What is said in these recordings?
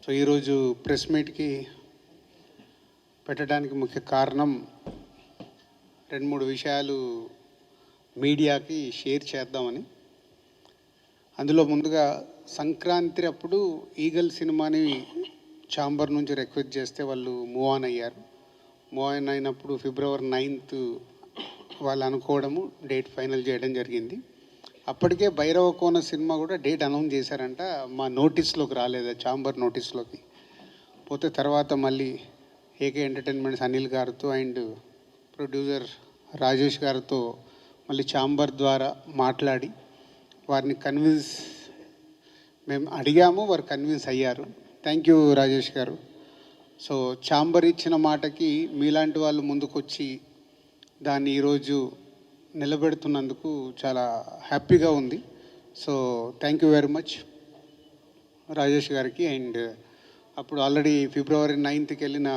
So ఈరోజు press మీట్కి పెట్టడానికి ముఖ్య కారణం 2-3 విషయాలు మీడియాకి షేర్ చేద్దామని. అందులో ముందుగా సంక్రాంతి అప్పుడు ఈగల్ సినిమాని ఛాంబర్ నుంచి రిక్వెస్ట్ చేస్తే వాళ్ళు మూవ్ ఆన్ అయ్యారు. మూవ్ ఆన్ అయినప్పుడు February 9th వాళ్ళు అనుకోవడము, డేట్ ఫైనల్ చేయడం జరిగింది. అప్పటికే భైరవ కోన సినిమా కూడా డేట్ అనౌన్స్ చేశారంట. మా నోటీస్లోకి రాలేదు, ఛాంబర్ నోటీస్లోకి పోతే తర్వాత మళ్ళీ ఏకే ఎంటర్టైన్మెంట్స్ అనిల్ గారితో అండ్ ప్రొడ్యూసర్ రాజేష్ గారితో మళ్ళీ ఛాంబర్ ద్వారా మాట్లాడి వారిని మేము అడిగాము, వారు కన్విన్స్ అయ్యారు. థ్యాంక్ యూ రాజేష్ గారు. సో ఛాంబర్ ఇచ్చిన మాటకి మీలాంటి వాళ్ళు ముందుకొచ్చి దాన్ని ఈరోజు నిలబెడుతున్నందుకు చాలా హ్యాపీగా ఉంది. So thank you very much Rajesh గారికి. అండ్ అప్పుడు ఆల్రెడీ February 9th వెళ్ళిన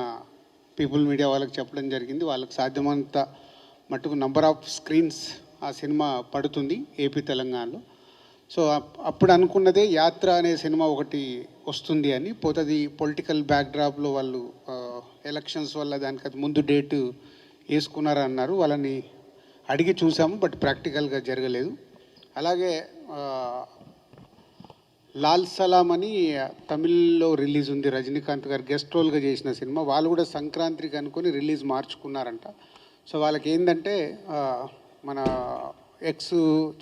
పీపుల్ మీడియా వాళ్ళకి చెప్పడం జరిగింది, వాళ్ళకి సాధ్యమంత మట్టుకు నంబర్ ఆఫ్ స్క్రీన్స్ ఆ సినిమా పడుతుంది ఏపీ తెలంగాణలో. సో అప్పుడు అనుకున్నదే యాత్ర అనే సినిమా ఒకటి వస్తుంది అని. పోతుంది పొలిటికల్ బ్యాక్డ్రాప్లో వాళ్ళు ఎలక్షన్స్ వల్ల దానికి అది ముందు డేటు వేసుకున్నారన్నారు. వాళ్ళని అడిగి చూసాము, బట్ ప్రాక్టికల్గా జరగలేదు. అలాగే లాల్ సలాం అని తమిళ్లో రిలీజ్ ఉంది, రజనీకాంత్ గారు గెస్ట్ రోల్గా చేసిన సినిమా. వాళ్ళు కూడా సంక్రాంతికి అనుకొని రిలీజ్ మార్చుకున్నారంట. సో వాళ్ళకి ఏంటంటే మన ex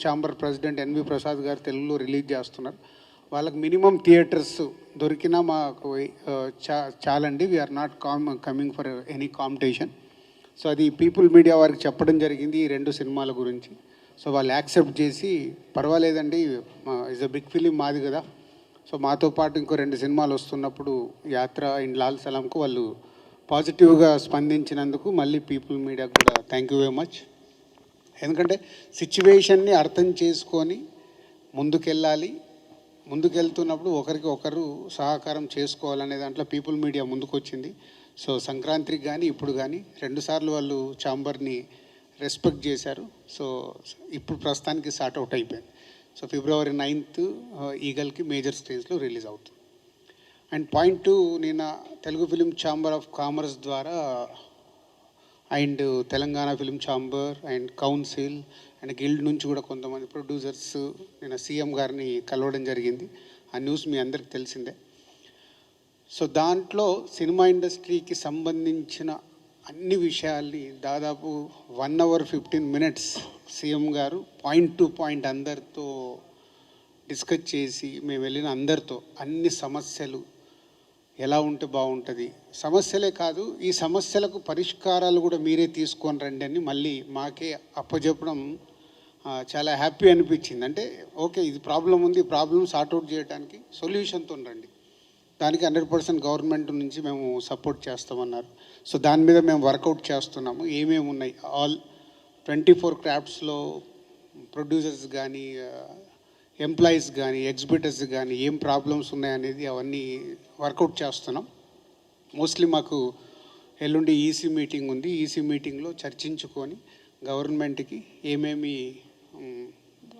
chamber president N V Prasad గారు తెలుగులో రిలీజ్ చేస్తున్నారు. వాళ్ళకి మినిమం థియేటర్స్ దొరికినా మాకు చాలండి, we're not coming for any competition. So అది పీపుల్ మీడియా వారికి చెప్పడం జరిగింది ఈ 2 సినిమాల గురించి. సో వాళ్ళు యాక్సెప్ట్ చేసి పర్వాలేదండి, ఇస్ అ బిగ్ ఫిలిం మాది కదా, సో మాతో పాటు ఇంకో 2 సినిమాలు వస్తున్నప్పుడు యాత్ర అండ్ లాల్ సలాంకు వాళ్ళు పాజిటివ్గా స్పందించినందుకు మళ్ళీ పీపుల్ మీడియాకు కూడా థ్యాంక్ యూ వెరీ మచ్. ఎందుకంటే సిచ్యువేషన్ని అర్థం చేసుకొని ముందుకెళ్ళాలి, ముందుకెళ్తున్నప్పుడు ఒకరికి ఒకరు సహకారం చేసుకోవాలనే దాంట్లో పీపుల్ మీడియా ముందుకొచ్చింది. సో సంక్రాంతికి కానీ ఇప్పుడు కానీ 2 సార్లు వాళ్ళు ఛాంబర్ని రెస్పెక్ట్ చేశారు. సో ఇప్పుడు ప్రస్తుతానికి స్టార్ట్ అవుట్ అయిపోయింది. సో February 9th ఈగల్కి మేజర్ స్క్రీన్స్లో రిలీజ్ అవుతుంది. అండ్ పాయింట్ 2, నిన్న Telugu film chamber of commerce ద్వారా and Telangana film chamber and council and guild నుంచి కూడా కొంతమంది ప్రొడ్యూసర్స్ నిన్న సీఎం గారిని కలవడం జరిగింది. ఆ న్యూస్ మీ అందరికి తెలిసిందే. సో దాంట్లో సినిమా ఇండస్ట్రీకి సంబంధించిన అన్ని విషయాల్ని దాదాపు 1 hour 15 minutes సీఎం గారు పాయింట్ టు పాయింట్ అందరితో డిస్కస్ చేసి, మేము వెళ్ళిన అందరితో అన్ని సమస్యలు ఎలా ఉంటే బాగుంటుంది, సమస్యలే కాదు ఈ సమస్యలకు పరిష్కారాలు కూడా మీరే తీసుకొని రండి అని మళ్ళీ మాకే అప్పచెప్పడం చాలా హ్యాపీ అనిపించింది. అంటే ఓకే, ఇది ప్రాబ్లం ఉంది, ఈ ప్రాబ్లం సార్ట్అవుట్ చేయడానికి సొల్యూషన్తో రండి, దానికి 100% గవర్నమెంట్ నుంచి మేము సపోర్ట్ చేస్తామన్నారు. సో దాని మీద మేము వర్కౌట్ చేస్తున్నాము. ఏమేమి ఉన్నాయి, ఆల్ 24 క్రాఫ్ట్స్లో ప్రొడ్యూసర్స్ కానీ ఎంప్లాయీస్ కానీ ఎగ్జిబిటర్స్ కానీ ఏం ప్రాబ్లమ్స్ ఉన్నాయనేది అవన్నీ వర్కౌట్ చేస్తున్నాం. మోస్ట్లీ మాకు ఎల్లుండి ఈసీ మీటింగ్ ఉంది. ఈసీ మీటింగ్లో చర్చించుకొని గవర్నమెంట్కి ఏమేమి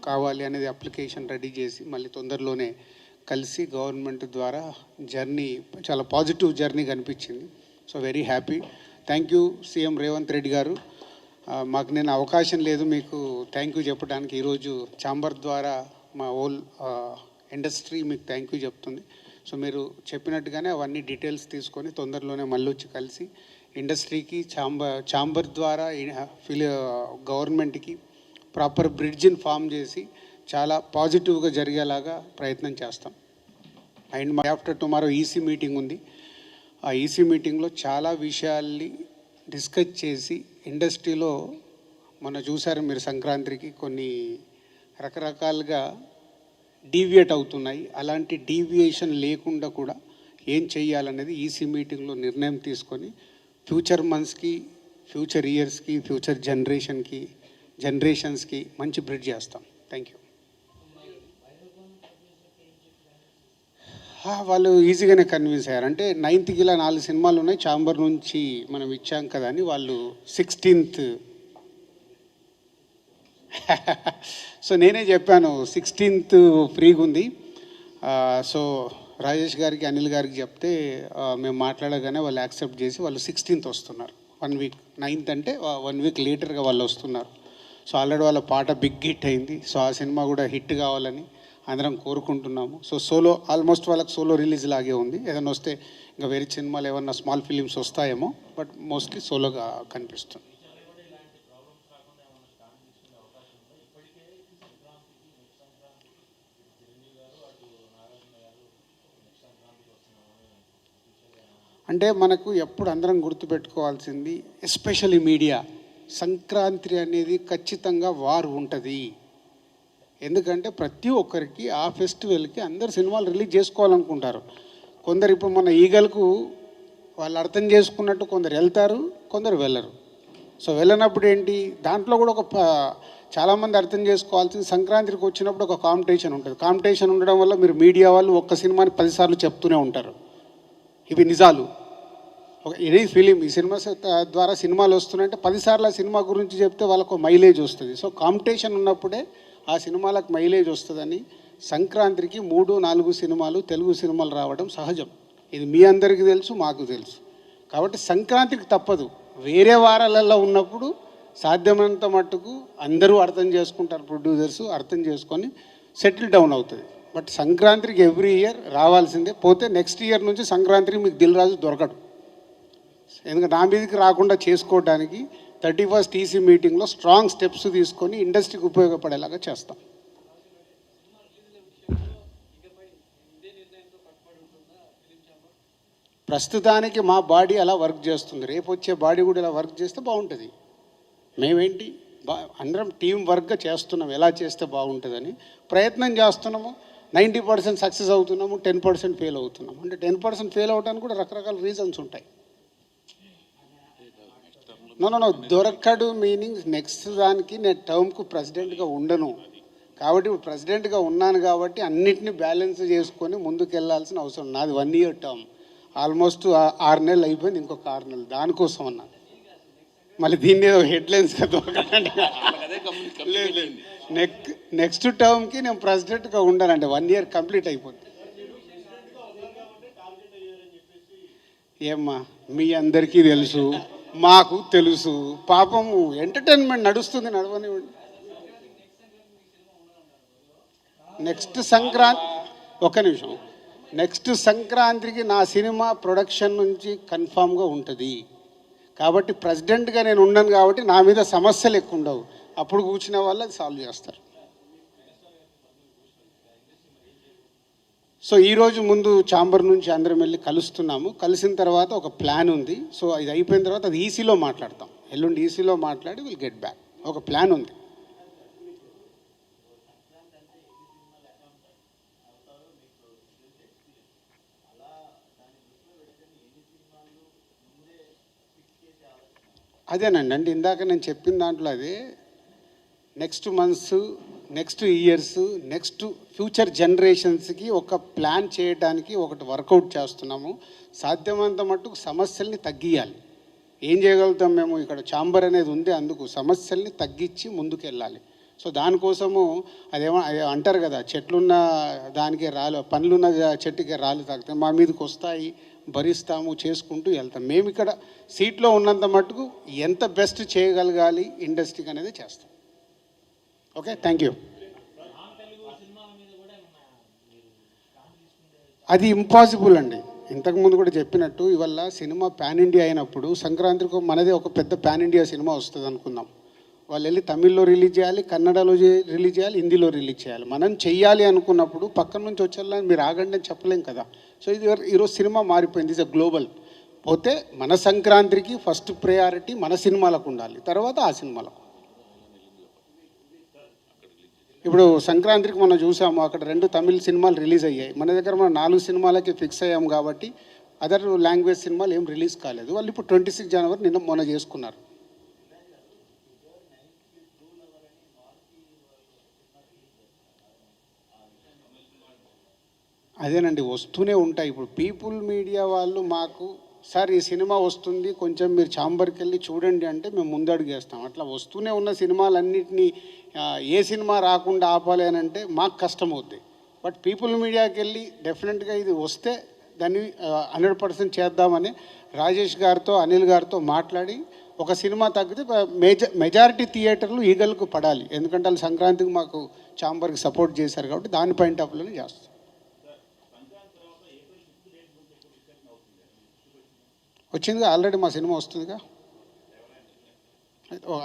కావాలి అనేది అప్లికేషన్ రెడీ చేసి మళ్ళీ తొందరలోనే కలిసి గవర్నమెంట్ ద్వారా జర్నీ చాలా పాజిటివ్ జర్నీ కనిపించింది. So very happy. Thank you CM Revanth Reddy గారు. మాకు నేను అవకాశం లేదు మీకు థ్యాంక్ యూ చెప్పడానికి. ఈరోజు ఛాంబర్ ద్వారా మా హోల్ ఇండస్ట్రీ మీకు థ్యాంక్ యూ చెప్తుంది. సో మీరు చెప్పినట్టుగానే అవన్నీ డీటెయిల్స్ తీసుకొని తొందరలోనే మళ్ళీ వచ్చి కలిసి ఇండస్ట్రీకి ఛాంబర్ ద్వారా గవర్నమెంట్కి ప్రాపర్ బ్రిడ్జిని ఫామ్ చేసి చాలా పాజిటివ్గా జరిగేలాగా ప్రయత్నం చేస్తాం. అండ్ మా ఆఫ్టర్ టుమారో ఈసీ మీటింగ్ ఉంది. ఆ ఈసీ మీటింగ్లో చాలా విషయాల్ని డిస్కస్ చేసి ఇండస్ట్రీలో మొన్న చూసారు మీరు సంక్రాంతికి కొన్ని రకరకాలుగా డీవియేట్ అవుతున్నాయి. అలాంటి డీవియేషన్ లేకుండా కూడా ఏం చేయాలనేది ఈసీ మీటింగ్లో నిర్ణయం తీసుకొని ఫ్యూచర్ మంత్స్కి, ఫ్యూచర్ ఇయర్స్కి, ఫ్యూచర్ జనరేషన్స్కి మంచి బ్రిడ్జ్ చేస్తాం. Thank you. వాళ్ళు ఈజీగానే కన్విన్స్ అయ్యారు. అంటే 9th ఇలా 4 సినిమాలు ఉన్నాయి, ఛాంబర్ నుంచి మనం ఇచ్చాం కదా అని వాళ్ళు 16th సో నేనే చెప్పాను 16th ఫ్రీగా ఉంది. సో రాజేష్ గారికి అనిల్ గారికి చెప్తే మేము మాట్లాడగానే వాళ్ళు యాక్సెప్ట్ చేసి వాళ్ళు 16th వస్తున్నారు. 1 వీక్ 9th అంటే 1 వీక్ లేటర్గా వాళ్ళు వస్తున్నారు. సో ఆల్రెడీ వాళ్ళ పాట బిగ్ హిట్ అయింది. సో ఆ సినిమా కూడా హిట్ కావాలని అందరం కోరుకుంటున్నాము. సో సోలో ఆల్మోస్ట్ వాళ్ళకి సోలో రిలీజ్ లాగే ఉంది. ఏదైనా వస్తే ఇంకా వేరే సినిమాలు ఏమన్నా స్మాల్ ఫిలిమ్స్ వస్తాయేమో, బట్ మోస్ట్లీ సోలోగా కనిపిస్తుంది. అంటే మనకు ఎప్పుడు అందరం గుర్తుపెట్టుకోవాల్సింది, ఎస్పెషల్లీ మీడియా, సంక్రాంతి అనేది ఖచ్చితంగా వార్ ఉంటుంది. ఎందుకంటే ప్రతి ఒక్కరికి ఆ ఫెస్టివల్కి అందరు సినిమాలు రిలీజ్ చేసుకోవాలనుకుంటారు. కొందరు ఇప్పుడు మన ఈగలకు వాళ్ళు అర్థం చేసుకున్నట్టు కొందరు వెళ్తారు, కొందరు వెళ్ళరు. సో వెళ్ళినప్పుడు ఏంటి, దాంట్లో కూడా చాలామంది అర్థం చేసుకోవాల్సింది, సంక్రాంతికి వచ్చినప్పుడు ఒక కాంపిటీషన్ ఉంటుంది. కాంపిటీషన్ ఉండడం వల్ల మీరు మీడియా వాళ్ళు ఒక్క సినిమాని 10 సార్లు చెప్తూనే ఉంటారు. ఇవి నిజాలు. ఇది ఫిలిం, ఈ సినిమా ద్వారా సినిమాలు వస్తున్నాయంటే 10 సార్లు ఆ సినిమా గురించి చెప్తే వాళ్ళకు మైలేజ్ వస్తుంది. సో కాంపిటీషన్ ఉన్నప్పుడే ఆ సినిమాలకు మైలేజ్ వస్తుందని సంక్రాంతికి 3-4 సినిమాలు, తెలుగు సినిమాలు రావడం సహజం. ఇది మీ అందరికీ తెలుసు, మాకు తెలుసు. కాబట్టి సంక్రాంతికి తప్పదు. వేరే వారాలలో ఉన్నప్పుడు సాధ్యమైనంత మట్టుకు అందరూ అర్థం చేసుకుంటారు, ప్రొడ్యూసర్స్ అర్థం చేసుకొని సెటిల్ డౌన్ అవుతుంది. బట్ సంక్రాంతికి ఎవ్రీ ఇయర్ రావాల్సిందే. పోతే నెక్స్ట్ ఇయర్ నుంచి సంక్రాంతికి మీకు దిల్ రాజు దొరకడు. ఎందుకంటే నా మీదకి రాకుండా చేసుకోవడానికి 31st టీసీ మీటింగ్లో స్ట్రాంగ్ స్టెప్స్ తీసుకొని ఇండస్ట్రీకి ఉపయోగపడేలాగా చేస్తాం. ప్రస్తుతానికి మా బాడీ అలా వర్క్ చేస్తుంది. రేపు వచ్చే బాడీ కూడా ఇలా వర్క్ చేస్తే బాగుంటుంది. మేమేంటి అందరం టీం వర్క్గా చేస్తున్నాం, ఎలా చేస్తే బాగుంటుందని ప్రయత్నం చేస్తున్నాము. 90% సక్సెస్ అవుతున్నాము, 10% ఫెయిల్ అవుతున్నాము. అంటే 10% ఫెయిల్ అవడానికి కూడా రకరకాల రీజన్స్ ఉంటాయి. నో దొరకడు మీనింగ్ నెక్స్ట్ దానికి నేను టర్మ్కు ప్రెసిడెంట్గా ఉండను. కాబట్టి ప్రెసిడెంట్గా ఉన్నాను కాబట్టి అన్నిటినీ బ్యాలెన్స్ చేసుకొని ముందుకు వెళ్ళాల్సిన అవసరం. నాది 1 ఇయర్ టర్మ్, ఆల్మోస్ట్ 6 నెలలు అయిపోయింది, ఇంకొక 6 నెలలు దానికోసం అన్నాను. మళ్ళీ దీన్ని ఏదో హెడ్లైన్స్గా దొరకదండి. నెక్స్ట్ టర్మ్కి నేను ప్రెసిడెంట్గా ఉండాలంటే 1 ఇయర్ కంప్లీట్ అయిపోతుంది. ఏమ్మా మీ అందరికీ తెలుసు, మాకు తెలుసు. పాపము ఎంటర్టైన్మెంట్ నడుస్తుంది, నడవనివ్వండి. నెక్స్ట్ సంక్రాంతి, ఒక్క నిమిషం, నెక్స్ట్ సంక్రాంతికి నా సినిమా ప్రొడక్షన్ నుంచి కన్ఫామ్గా ఉంటుంది. కాబట్టి ప్రెసిడెంట్గా నేను ఉన్నాను కాబట్టి నా మీద సమస్యలు ఎక్కువ ఉండవు. అప్పుడు కూర్చునే వాళ్ళు అది సాల్వ్ చేస్తారు. సో ఈరోజు ముందు ఛాంబర్ నుంచి అందరం వెళ్ళి కలుస్తున్నాము. కలిసిన తర్వాత ఒక ప్లాన్ ఉంది. సో ఇది అయిపోయిన తర్వాత అది ఈసీలో మాట్లాడతాం. ఎల్లుండి ఈసీలో మాట్లాడి విల్ గెట్ బ్యాక్. ఒక ప్లాన్ ఉంది. అదేనండి, అంటే ఇందాక నేను చెప్పిన దాంట్లో అదే next months, next years, next future జనరేషన్స్కి ఒక ప్లాన్ చేయడానికి ఒకటి వర్కౌట్ చేస్తున్నాము. సాధ్యమైనంత మట్టుకు సమస్యల్ని తగ్గియాలి. ఏం చేయగలుగుతాం మేము, ఇక్కడ ఛాంబర్ అనేది ఉంది, అందుకు సమస్యల్ని తగ్గించి ముందుకు వెళ్ళాలి. సో దానికోసము అదేమో అంటారు కదా, చెట్లున్న దానికే రాళ్ళు, పండ్లున్న చెట్టుకే రాళ్ళు తాగుతాయి. మా మీదకి వస్తాయి, భరిస్తాము, చేసుకుంటూ వెళ్తాం. మేము ఇక్కడ సీట్లో ఉన్నంత మట్టుకు ఎంత బెస్ట్ చేయగలగాలి ఇండస్ట్రీకి అనేది చేస్తాం. Okay, thank you. అది ఇంపాసిబుల్ అండి. ఇంతకుముందు కూడా చెప్పినట్టు ఇవాళ సినిమా పాన్ ఇండియా అయినప్పుడు సంక్రాంతికి మనదే ఒక పెద్ద పాన్ ఇండియా సినిమా వస్తుంది అనుకుందాం. వాళ్ళు వెళ్ళి తమిళ్లో రిలీజ్ చేయాలి, కన్నడలో రిలీజ్ చేయాలి, హిందీలో రిలీజ్ చేయాలి. మనం చెయ్యాలి అనుకున్నప్పుడు పక్కన నుంచి వచ్చేలా మీరు ఆగండి అని చెప్పలేం కదా. సో ఇది ఈరోజు సినిమా మారిపోయింది, ఇట్స్ గ్లోబల్. పోతే మన సంక్రాంతికి ఫస్ట్ ప్రయారిటీ మన సినిమాలకు ఉండాలి, తర్వాత ఆ సినిమాలకు. ఇప్పుడు సంక్రాంతికి మనం చూసాము, అక్కడ 2 తమిళ సినిమాలు రిలీజ్ అయ్యాయి. మన దగ్గర మనం 4 సినిమాలకి ఫిక్స్ అయ్యాము కాబట్టి అదర్ లాంగ్వేజ్ సినిమాలు ఏం రిలీజ్ కాలేదు. వాళ్ళు ఇప్పుడు 26 జనవరి మొన్న చేసుకున్నారు. అదేనండి, వస్తూనే ఉంటాయి. ఇప్పుడు పీపుల్ మీడియా వాళ్ళు మాకు సార్ ఈ సినిమా వస్తుంది, కొంచెం మీరు ఛాంబర్కి వెళ్ళి చూడండి అంటే మేము ముందడుగు వేస్తాం. అట్లా వస్తూనే ఉన్న సినిమాలన్నింటినీ ఏ సినిమా రాకుండా ఆపాలి అని అంటే మాకు కష్టం అవుద్ది. బట్ పీపుల్ మీడియాకి వెళ్ళి డెఫినెట్గా ఇది వస్తే దాన్ని 100% చేద్దామని రాజేష్ గారితో అనిల్ గారితో మాట్లాడి ఒక సినిమా తగ్గితే మెజారిటీ థియేటర్లు ఈగల్కు పడాలి. ఎందుకంటే వాళ్ళు సంక్రాంతికి మాకు ఛాంబర్కి సపోర్ట్ చేశారు కాబట్టి దాని పాయింట్ ఆఫ్ వ్యూలోనే చేస్తాం. వచ్చిందిగా ఆల్రెడీ మా సినిమా వస్తుందిగా.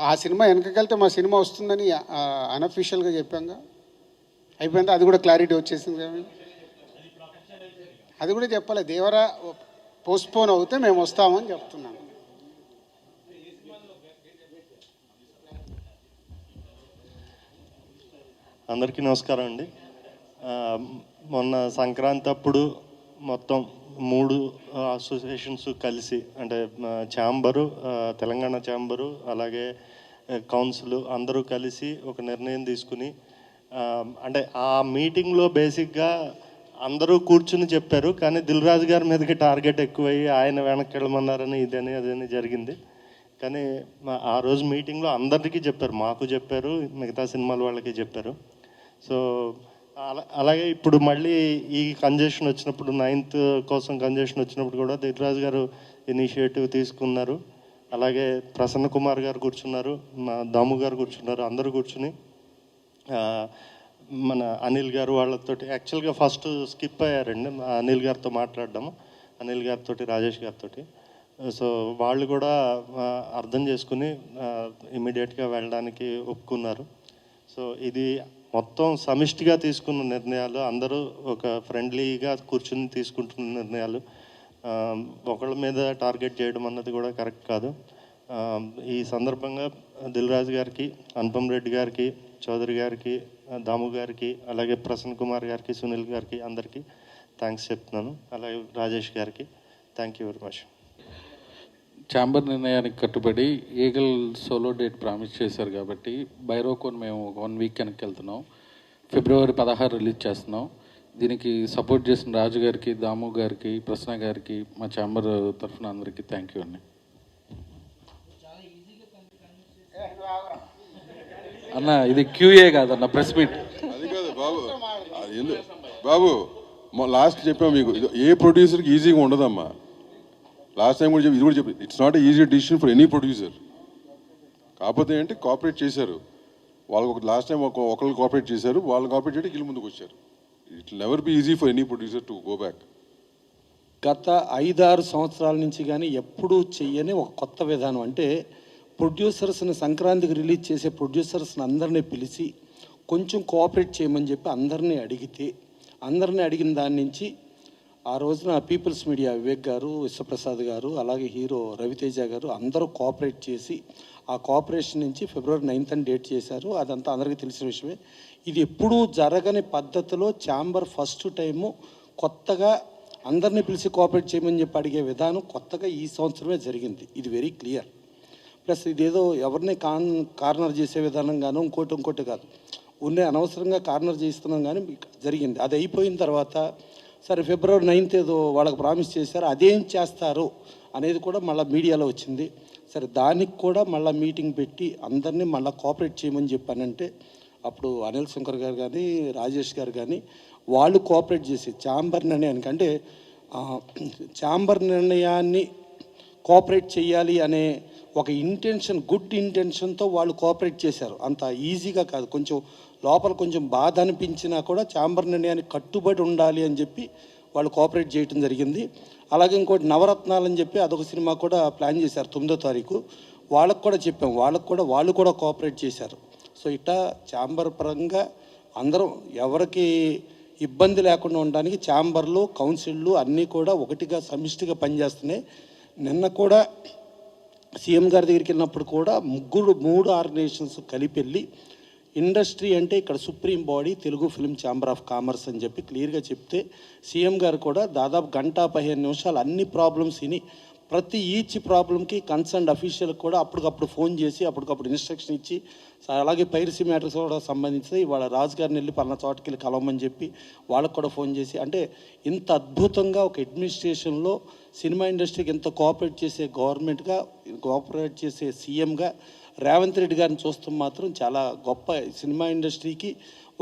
ఆ సినిమా వెనకకెళ్తే మా సినిమా వస్తుందని అన్అఫీషియల్గా చెప్పాంగా. అయిపోయిందా? అది కూడా క్లారిటీ వచ్చేసింది. అది కూడా చెప్పాలి. దేవరా పోస్ట్పోన్ అవుతే మేము వస్తామని చెప్తున్నాను. అందరికీ నమస్కారం అండి. మొన్న సంక్రాంతి అప్పుడు మొత్తం 3 అసోసియేషన్స్ కలిసి, అంటే ఛాంబరు, తెలంగాణ ఛాంబరు, అలాగే కౌన్సిల్ అందరూ కలిసి ఒక నిర్ణయం తీసుకుని, అంటే ఆ మీటింగ్లో బేసిక్గా అందరూ కూర్చుని చెప్పారు. కానీ దిల్ రాజు గారి మీదకి టార్గెట్ ఎక్కువయ్యి ఆయన వెనక్కి వెళ్ళమన్నారని ఇదని అదని జరిగింది. కానీ ఆ రోజు మీటింగ్లో అందరికీ చెప్పారు, మాకు చెప్పారు, మిగతా సినిమాల వాళ్ళకి చెప్పారు. సో అలాగే ఇప్పుడు మళ్ళీ ఈ కంజెషన్ వచ్చినప్పుడు 9th కోసం కంజెషన్ వచ్చినప్పుడు కూడా దిల్ రాజు గారు ఇనిషియేటివ్ తీసుకున్నారు. అలాగే ప్రసన్న కుమార్ గారు కూర్చున్నారు, మా దాము గారు కూర్చున్నారు. అందరూ కూర్చుని మన అనిల్ గారు వాళ్ళతో యాక్చువల్గా ఫస్ట్ స్కిప్ అయ్యారండి అనిల్ గారితో మాట్లాడడము, అనిల్ గారితో రాజేష్ గారితో. సో వాళ్ళు కూడా అర్థం చేసుకుని ఇమీడియట్గా వెళ్ళడానికి ఒప్పుకున్నారు. సో ఇది మొత్తం సమిష్టిగా తీసుకున్న నిర్ణయాలు, అందరూ ఒక ఫ్రెండ్లీగా కూర్చుని తీసుకుంటున్న నిర్ణయాలు. ఒకళ్ళ మీద టార్గెట్ చేయడం అన్నది కూడా కరెక్ట్ కాదు. ఈ సందర్భంగా దిల్ రాజు గారికి, అనుపమ్ రెడ్డి గారికి, చౌదరి గారికి, దాము గారికి, అలాగే ప్రసన్న కుమార్ గారికి, సునీల్ గారికి అందరికీ థ్యాంక్స్ చెప్తున్నాను. అలాగే రాజేష్ గారికి thank you very much. Chamber నిర్ణయానికి కట్టుబడి ఈగల్ సోలో డేట్ ప్రామిస్ చేశారు కాబట్టి బైరోకోన్ మేము 1 వీక్ వెనక్కి వెళ్తున్నాం. ఫిబ్రవరి 16 రిలీజ్ చేస్తున్నాం. దీనికి సపోర్ట్ చేసిన రాజు గారికి, దాము గారికి, ప్రసన్న గారికి, మా ఛాంబర్ తరఫున అందరికీ థ్యాంక్ యూ అండి. అన్న ఇది క్యూఏ కాదన్న, ప్రెస్ మీట్. అది కాదు బాబు, బాబు లాస్ట్ చెప్పాము మీకు, ఏ ప్రొడ్యూసర్కి ఈజీగా ఉండదమ్మా. లాస్ట్ టైం కూడా ఇది కూడా చెప్పి, it's not easy decision for any producer. కాకపోతే ఏంటి కోఆపరేట్ చేశారు వాళ్ళకు. లాస్ట్ టైం ఒకళ్ళు కోఆపరేట్ చేశారు, వాళ్ళు కోఆపరేట్ చేయడానికి వీళ్ళు ముందుకు వచ్చారు. It never be easy for any producer to go back. గత 5-6 సంవత్సరాల నుంచి కానీ ఎప్పుడూ చెయ్యని ఒక కొత్త విధానం. అంటే ప్రొడ్యూసర్స్ని సంక్రాంతికి రిలీజ్ చేసే ప్రొడ్యూసర్స్ని అందరినీ పిలిచి కొంచెం కోఆపరేట్ చేయమని చెప్పి అందరినీ అడిగిన దాని నుంచి ఆ రోజున పీపుల్స్ మీడియా వివేక్ గారు, విశ్వప్రసాద్ గారు, అలాగే హీరో రవితేజ గారు అందరూ కోఆపరేట్ చేసి ఆ కోఆపరేషన్ నుంచి ఫిబ్రవరి 9th అని డేట్ చేశారు. అదంతా అందరికీ తెలిసిన విషయమే. ఇది ఎప్పుడూ జరగని పద్ధతిలో ఛాంబర్ ఫస్ట్ టైము కొత్తగా అందరినీ పిలిచి కోఆపరేట్ చేయమని చెప్పి అడిగే విధానం కొత్తగా ఈ సంవత్సరమే జరిగింది. ఇది వెరీ క్లియర్. ప్లస్ ఇదేదో ఎవరిని కార్నర్ చేసే విధానం గాను ఇంకోటి కాదు, ఉన్నే అనవసరంగా కార్నర్ చేస్తున్నాం కానీ జరిగింది. అది అయిపోయిన తర్వాత సరే ఫిబ్రవరి 9th ఏదో వాళ్ళకి ప్రామిస్ చేశారు, అదేం చేస్తారు అనేది కూడా మళ్ళీ మీడియాలో వచ్చింది. సరే దానికి కూడా మళ్ళీ మీటింగ్ పెట్టి అందరినీ మళ్ళీ కోఆపరేట్ చేయమని చెప్పానంటే అప్పుడు అనిల్ శంకర్ గారు కానీ రాజేష్ గారు కానీ వాళ్ళు కోఆపరేట్ చేసి ఛాంబర్ నిర్ణయానికి, అంటే ఛాంబర్ నిర్ణయాన్ని కోఆపరేట్ చేయాలి అనే ఒక ఇంటెన్షన్, గుడ్ ఇంటెన్షన్తో వాళ్ళు కోఆపరేట్ చేశారు. అంత ఈజీగా కాదు, లోపల కొంచెం బాధ అనిపించినా కూడా ఛాంబర్ నిర్ణయానికి కట్టుబడి ఉండాలి అని చెప్పి వాళ్ళు కోఆపరేట్ చేయడం జరిగింది. అలాగే ఇంకోటి నవరత్నాలు అని చెప్పి అదొక సినిమా కూడా ప్లాన్ చేశారు 9వ తారీఖు. వాళ్ళకు కూడా చెప్పాం, వాళ్ళు కూడా కోఆపరేట్ చేశారు. సో ఇట్లా ఛాంబర్ పరంగా అందరం ఎవరికి ఇబ్బంది లేకుండా ఉండడానికి ఛాంబర్లు, కౌన్సిళ్ళు అన్నీ కూడా ఒకటిగా సమిష్టిగా పనిచేస్తున్నాయి. నిన్న కూడా సీఎం గారి దగ్గరికి వెళ్ళినప్పుడు కూడా 3 ఆర్గనైజేషన్స్ కలిపి వెళ్ళి ఇండస్ట్రీ అంటే ఇక్కడ supreme body Telugu film chamber of commerce అని చెప్పి క్లియర్గా చెప్తే సీఎం గారు కూడా దాదాపు 1:15 నిమిషాలు అన్ని ప్రాబ్లమ్స్ విని ప్రతి ఈచ్ ప్రాబ్లంకి కన్సర్న్ అఫీషియల్ కూడా అప్పటికప్పుడు ఫోన్ చేసి అప్పటికప్పుడు ఇన్స్ట్రక్షన్ ఇచ్చి, అలాగే పైరసీ మ్యాటర్స్ కూడా సంబంధించి ఇవాళ రాజు గారిని వెళ్ళి పలానా చోటకి వెళ్ళి కలవమని చెప్పి వాళ్ళకు కూడా ఫోన్ చేసి, అంటే ఇంత అద్భుతంగా ఒక అడ్మినిస్ట్రేషన్లో సినిమా ఇండస్ట్రీకి ఎంత కోఆపరేట్ చేసే గవర్నమెంట్గా, కోఆపరేట్ చేసే సీఎంగా రేవంత్ రెడ్డి గారిని చూస్తాం మాత్రం చాలా గొప్ప. సినిమా ఇండస్ట్రీకి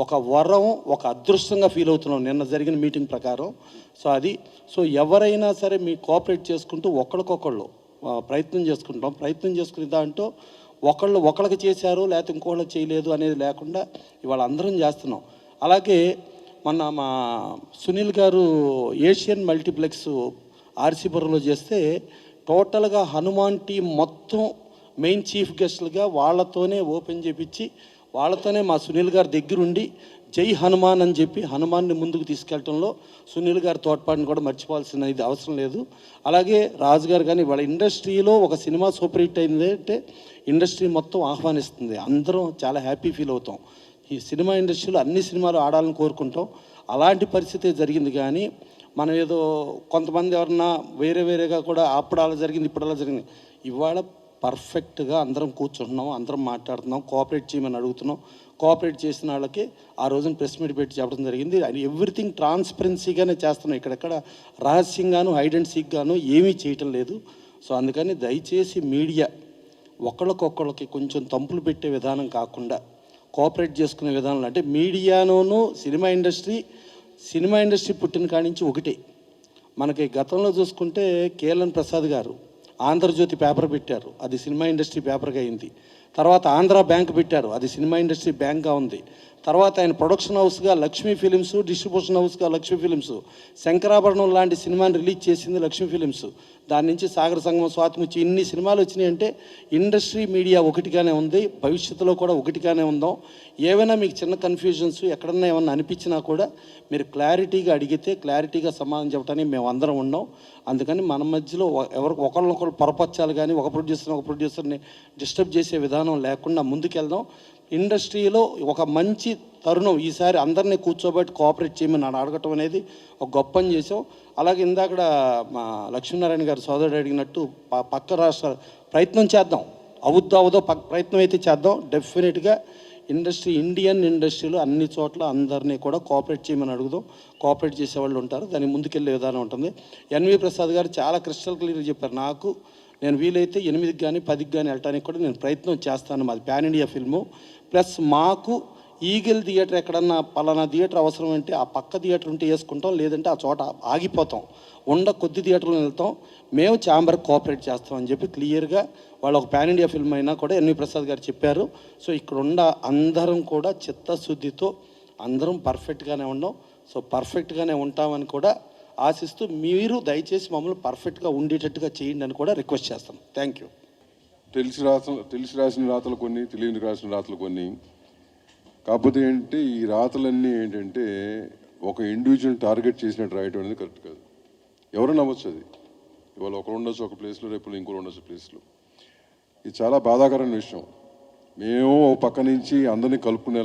ఒక వరం, ఒక అదృష్టంగా ఫీల్ అవుతున్నాం నిన్న జరిగిన మీటింగ్ ప్రకారం. సో ఎవరైనా సరే మీ కోఆపరేట్ చేసుకుంటూ ఒకళ్ళకొకళ్ళు ప్రయత్నం చేసుకుంటాం. ప్రయత్నం చేసుకునే దాంట్లో ఒకళ్ళకి చేశారు లేకపోతే ఇంకోళ్ళకి చేయలేదు అనేది లేకుండా ఇవాళ అందరం చేస్తున్నాం. అలాగే మొన్న మా సునీల్ గారు ఏషియన్ మల్టీప్లెక్స్ ఆర్సీపురంలో చేస్తే టోటల్గా హనుమాన్ టీం మొత్తం మెయిన్ చీఫ్ గెస్టులుగా వాళ్ళతోనే ఓపెన్ చేపించి వాళ్ళతోనే మా సునీల్ గారి దగ్గరుండి జై హనుమాన్ అని చెప్పి హనుమాన్ని ముందుకు తీసుకెళ్ళటంలో సునీల్ గారి తోడ్పాటుని కూడా మర్చిపోవాల్సిన ఇది అవసరం లేదు. అలాగే రాజు గారు కానీ వాళ్ళ ఇండస్ట్రీలో ఒక సినిమా సూపర్ హిట్ అయింది అంటే ఇండస్ట్రీ మొత్తం ఆహ్వానిస్తుంది. అందరం చాలా హ్యాపీ ఫీల్ అవుతాం. ఈ సినిమా ఇండస్ట్రీలో అన్ని సినిమాలు ఆడాలని కోరుకుంటాం. అలాంటి పరిస్థితి జరిగింది. కానీ మనం ఏదో కొంతమంది ఎవరన్నా వేరేగా కూడా అప్పుడు అలా జరిగింది ఇప్పుడు అలా జరిగింది. ఇవాళ పర్ఫెక్ట్గా అందరం కూర్చుంటున్నాం, అందరం మాట్లాడుతున్నాం, కోఆపరేట్ చేయమని అడుగుతున్నాం. కోఆపరేట్ చేసిన వాళ్ళకి ఆ రోజున ప్రెస్ మీట్ పెట్టి చెప్పడం జరిగింది. అది ఎవ్రీథింగ్ ట్రాన్స్పరెన్సీగానే చేస్తున్నాం. ఇక్కడెక్కడ రహస్యంగాను హైడ్ అండ్ సీక్ గాను ఏమీ చేయటం లేదు. సో అందుకని దయచేసి మీడియా ఒకళ్ళకొకళ్ళకి కొంచెం తంపులు పెట్టే విధానం కాకుండా కోఆపరేట్ చేసుకునే విధానం. అంటే మీడియానోను సినిమా ఇండస్ట్రీ పుట్టిన కాడి నుంచి ఒకటే. మనకి గతంలో చూసుకుంటే కేఎల్ఎన్ ప్రసాద్ గారు ఆంధ్రజ్యోతి పేపర్ పెట్టారు, అది సినిమా ఇండస్ట్రీ పేపర్గా అయింది. తర్వాత ఆంధ్ర బ్యాంక్ పెట్టారు, అది సినిమా ఇండస్ట్రీ బ్యాంక్గా ఉంది. తర్వాత ఆయన ప్రొడక్షన్ హౌస్గా లక్ష్మీ ఫిలిమ్స్, డిస్ట్రిబ్యూషన్ హౌస్గా లక్ష్మీ ఫిలిమ్స్, శంకరాభరణం లాంటి సినిమాని రిలీజ్ చేసింది లక్ష్మీ ఫిలిమ్స్. దాని నుంచి సాగర సంగమం, స్వాతిముచ్చి ఇన్ని సినిమాలు వచ్చినాయి. అంటే ఇండస్ట్రీ మీడియా ఒకటిగానే ఉంది, భవిష్యత్తులో కూడా ఒకటిగానే ఉందాం. ఏవైనా మీకు చిన్న కన్ఫ్యూజన్స్ ఎక్కడన్నా ఏమన్నా అనిపించినా కూడా మీరు క్లారిటీగా అడిగితే క్లారిటీగా సమాధానం చెప్పడానికి మేము అందరం ఉన్నాం. అందుకని మన మధ్యలో ఒకళ్ళనొకళ్ళు పొరపచ్చాలి కానీ ఒక ప్రొడ్యూసర్ని డిస్టర్బ్ చేసే విధానం లేకుండా ముందుకెళ్దాం. ఇండస్ట్రీలో ఒక మంచి తరుణం ఈసారి అందరినీ కూర్చోబెట్టి కోఆపరేట్ చేయమని అడగటం అనేది ఒక గొప్ప పని చేసాం. అలాగే ఇందాక మా లక్ష్మీనారాయణ గారు సోదరుడు అడిగినట్టు పక్క రాష్ట్ర ప్రయత్నం చేద్దాం, అవుద్దో ప్రయత్నం అయితే చేద్దాం. డెఫినెట్గా ఇండియన్ ఇండస్ట్రీలో అన్ని చోట్ల అందరినీ కూడా కోఆపరేట్ చేయమని అడుగుదాం. కోఆపరేట్ చేసేవాళ్ళు ఉంటారు, దాన్ని ముందుకెళ్ళే విధానం ఉంటుంది. ఎన్వి ప్రసాద్ గారు చాలా క్రిస్టల్ క్లియర్గా చెప్పారు. నేను వీలైతే 8కి కానీ 10కి కానీ వెళ్ళటానికి కూడా నేను ప్రయత్నం చేస్తాను. మాది పాన్ ఇండియా ఫిల్ము. ప్లస్ మాకు ఈగిల్ థియేటర్ ఎక్కడన్నా పలానా థియేటర్ అవసరం అంటే ఆ పక్క థియేటర్ ఉంటే వేసుకుంటాం, లేదంటే ఆ చోట ఆగిపోతాం. కొద్ది థియేటర్లో వెళ్తాం. మేము ఛాంబర్కి కోఆపరేట్ చేస్తామని చెప్పి క్లియర్గా వాళ్ళు ఒక పాన్ ఇండియా ఫిల్మ్ అయినా కూడా ఎన్వి ప్రసాద్ గారు చెప్పారు. సో ఇక్కడ అందరం కూడా చిత్తశుద్ధితో అందరం పర్ఫెక్ట్గానే ఉన్నాం. సో పర్ఫెక్ట్గానే ఉంటామని కూడా ఆశిస్తూ మీరు దయచేసి మమ్మల్ని పర్ఫెక్ట్గా ఉండేటట్టుగా చేయండి అని కూడా రిక్వెస్ట్ చేస్తాం. Thank you. తెలిసి రాసిన రాతలు కొన్ని, తెలియని రాసిన రాతలు కొన్ని. కాకపోతే ఏంటంటే ఈ రాతలన్నీ ఏంటంటే ఒక ఇండివిజువల్ టార్గెట్ చేసినట్టు రాయటం అనేది కరెక్ట్ కాదు. ఎవరైనా అవ్వచ్చు. అది ఇవాళ ఒకరు ఉండొచ్చు ఒక ప్లేస్లో, రేపు ఇంకోరు ఉండొచ్చు ప్లేస్లో. ఇది చాలా బాధాకరమైన విషయం. మేము ఒక పక్క నుంచి అందరినీ కలుపుకుని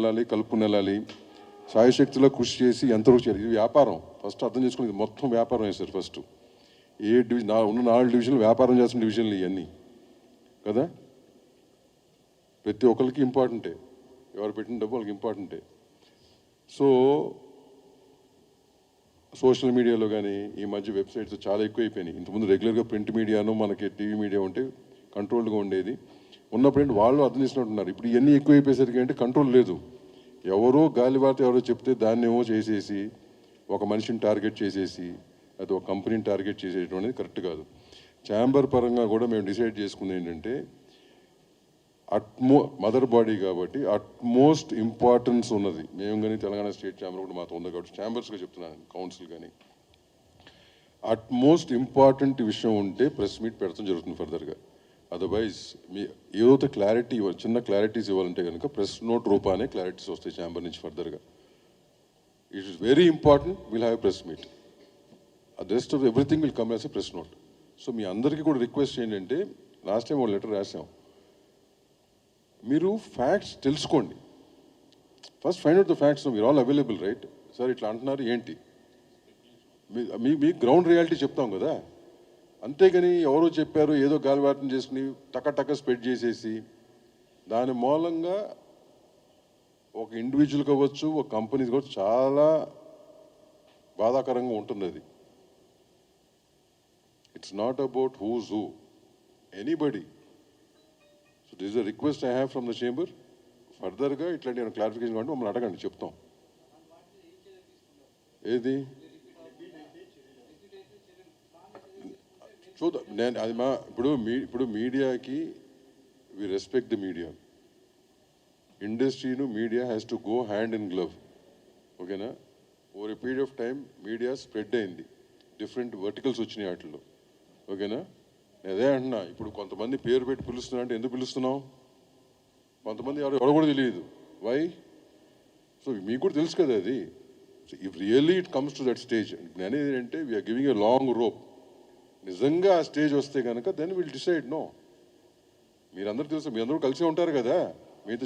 వెళ్ళాలి, సాయశక్తిలో కృషి చేసి ఎంతవరకు చేయాలి. ఇది వ్యాపారం. ఫస్ట్ అర్థం చేసుకుని ఇది మొత్తం వ్యాపారం వేశారు. ఫస్ట్ ఉన్న 4 డివిజన్లు వ్యాపారం చేస్తున్న డివిజన్లు ఇవన్నీ కదా. ప్రతి ఒక్కరికి ఇంపార్టెంటే, ఎవరు పెట్టిన డబ్బు వాళ్ళకి ఇంపార్టెంటే. సో సోషల్ మీడియాలో కానీ ఈ మధ్య వెబ్సైట్స్ చాలా ఎక్కువైపోయినాయి. ఇంతకుముందు రెగ్యులర్గా ప్రింట్ మీడియాను మనకి టీవీ మీడియా ఉంటే కంట్రోల్గా ఉండేది. ఉన్నప్పుడు వాళ్ళు అర్థం చేసినట్టున్నారు. ఇప్పుడు ఇవన్నీ ఎక్కువైపోయేసరికి అంటే కంట్రోల్ లేదు. ఎవరో గాలివార్త ఎవరో చెప్తే దాన్ని ఏమో చేసేసి ఒక మనిషిని టార్గెట్ చేసేసి అది ఒక కంపెనీని టార్గెట్ చేసేయడం అనేది కరెక్ట్ కాదు. ఛాంబర్ పరంగా కూడా మేము డిసైడ్ చేసుకుంది ఏంటంటే మదర్ బాడీ కాబట్టి అట్మోస్ట్ ఇంపార్టెన్స్ ఉన్నది. మేము కానీ తెలంగాణ స్టేట్ ఛాంబర్ కూడా మాతో ఉంది కాబట్టి ఛాంబర్స్గా చెప్తున్నాను, కౌన్సిల్ కానీ అట్మోస్ట్ ఇంపార్టెంట్ విషయం ఉంటే ప్రెస్ మీట్ పెడతాం జరుగుతుంది ఫర్దర్గా. అదర్వైజ్ ఏదైతే క్లారిటీ చిన్న క్లారిటీస్ ఇవ్వాలంటే కనుక ప్రెస్ నోట్ రూపానే క్లారిటీస్ వస్తాయి ఛాంబర్ నుంచి ఫర్దర్గా. It is very important. Will have press meet. The rest of everything will come as a press note. So మీ అందరికీ కూడా రిక్వెస్ట్ ఏంటంటే లాస్ట్ టైం ఒక లెటర్ రాసాం, మీరు ఫ్యాక్ట్స్ తెలుసుకోండి. First find out the facts. మీరు ఆల్ అవైలబుల్ రైట్ సార్, ఇట్లా అంటున్నారు ఏంటి, మీ గ్రౌండ్ రియాలిటీ చెప్తాం కదా. అంతేగాని ఎవరో చెప్పారు ఏదో గాలివాటం చేసుకుని టక స్ప్రెడ్ చేసేసి దాని మూలంగా ఒక ఇండివిజువల్ కావచ్చు, ఒక కంపెనీ కావచ్చు, చాలా బాధాకరంగా ఉంటుంది. అది it's not about who's who, anybody. So this is a request I have from the chamber. ఫర్దర్గా ఇట్లాంటి క్లారిఫికేషన్ కావాలంటే మమ్మల్ని అడగండి, చెప్తాం. ఏది చూద్దాం. నేను అది మా ఇప్పుడు మీడియాకి వి రెస్పెక్ట్ ది మీడియా. ఇండస్ట్రీను media has to go hand in glove. ఓకేనా? Over a period of time media spread అయింది, డిఫరెంట్ వర్టికల్స్ వచ్చినాయి వాటిల్లో. ఓకేనా? నేను అదే అంటున్నా, ఇప్పుడు కొంతమంది పేరు పెట్టి పిలుస్తున్నా అంటే ఎందుకు పిలుస్తున్నావు? కొంతమంది ఎవరు కూడా తెలియదు. వై? సో మీకు కూడా తెలుసు కదా అది. So if really it comes to that stage, నేను ఏంటంటే we're giving a long rope. నిజంగా ఆ స్టేజ్ వస్తే కనుక దెన్ విల్ డిసైడ్. నో, మీరందరూ తెలుసు, మీ అందరూ కలిసి ఉంటారు కదా మీతో.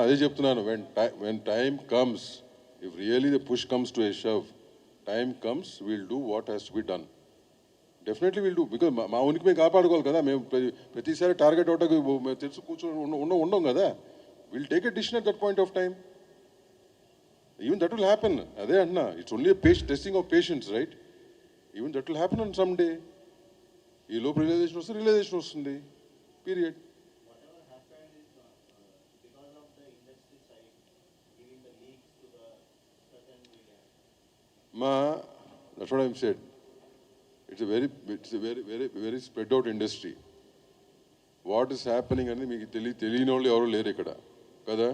అదే చెప్తున్నాను, when time comes, if really the push comes to a shove, time comes, will do what has to be done. Definitely will do. Because మా ఉనికి మేము కాపాడుకోవాలి కదా. మేము ప్రతిసారి టార్గెట్ అవుటకు తెలుసు కూర్చొని ఉండం కదా. Will take a decision at that point of time. Even that will happen. అదే అంటున్నా, it's only testing of patience, right? Even that will happen on some day. ఈ లోపు రియలైజేషన్ వస్తుంది, period. That's what I'm said. It's a very spread out industry. What is happening అనేది మీకు తెలియని వాళ్ళు ఎవరు లేరు ఇక్కడ కదా.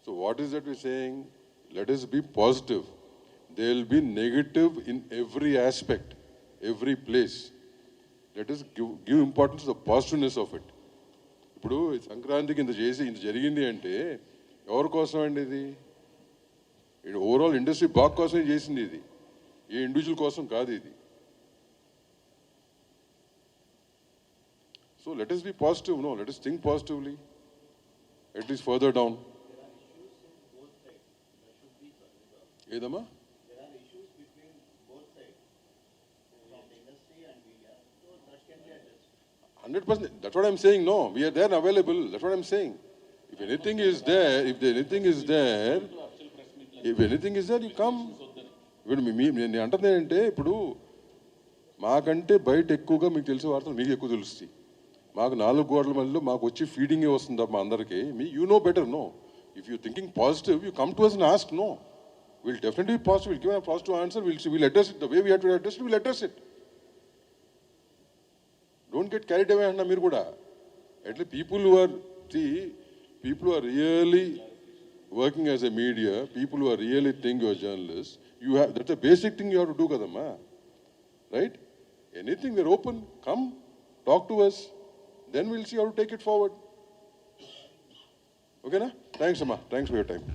So what is that we're saying? Let us be positive. There will be negative in every aspect, every place. Let us give importance to the positiveness of it. ఇప్పుడు సంక్రాంతికి ఇంత జరిగింది అంటే ఎవరి కోసం అండి? ఇది ఓవరాల్ ఇండస్ట్రీ బాగ్ కోసమే చేసింది. ఇది ఏ ఇండివిజువల్ కోసం కాదు ఇది. So let us be positive. No, let us think positively, at least further down. ఏదమ్మా? 100%. That's what I'm saying. No, we are there and available. That's what I'm saying. If anything is there, you come. ఇప్పుడు నేను అంటుంది ఏంటంటే, ఇప్పుడు మాకంటే బయట ఎక్కువగా మీకు తెలిసే వార్తలు మీకు ఎక్కువ తెలుస్తాయి. మాకు 4 గోడల మధ్యలో మాకు వచ్చి ఫీడింగే వస్తుంది మా అందరికీ. You know better. No, if you thinking positive, you come to us and ask. No, we'll definitely be positive. We'll give a positive answer. We'll address it the way we have to address it. We'll address it. Don't get carried away అన్న మీరు కూడా. At least people who are really working as a media, people who are really think you're journalists, that's a basic thing you have to do kadamma, right? Anything, we're open. Come, talk to us. Then we'll see how to take it forward. Okay na? Thanks Amma. Thanks for your time.